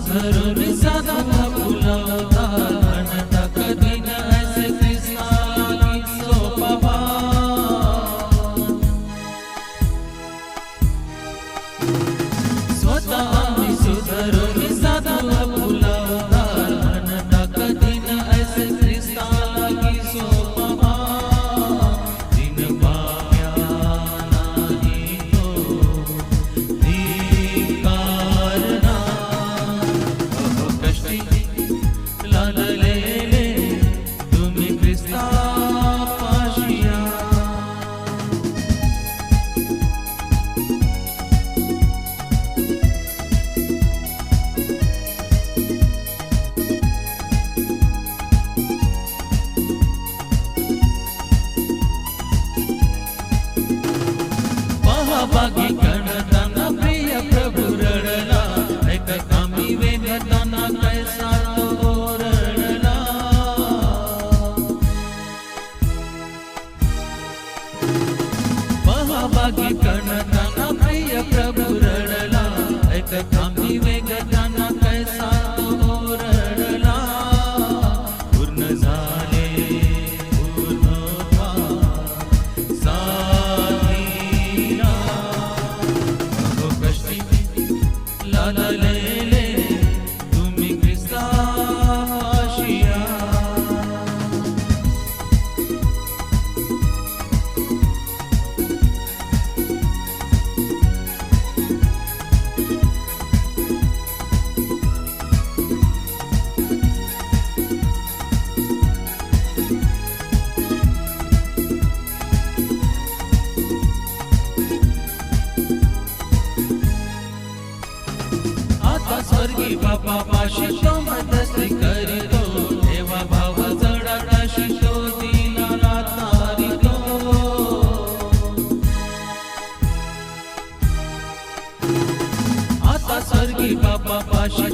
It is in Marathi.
सुधरून साधा फुलवता म्हणता कधी न ऐसे ख्रिस्ताला की सोपा स्वतः आम्ही सुधरून साधा फुलवता म्हणता कधी न ऐसे ख्रिस्ताला की सोपा दिन पाम्या नाही तो धिक्कारना कष्टी लादलेले तुम्ही ख्रिस्तापाशी या बागी करताना प्रिय प्रभू रडला ऐक कामी वेगताना कैसा तो रडला बागी करताना प्रिय प्रभू रडला ऐक कामी वेगताना कैसा तो रडला पूर्ण झाले पूर्णत्वा लादलेले तुम्ही ख्रिस्तापाशी या स्वर्गी बापा पाशी तो मध्यस्थी करीतो देवा भाव जडाशी तो दीनाला तारितो आता स्वर्गी बापा पाशी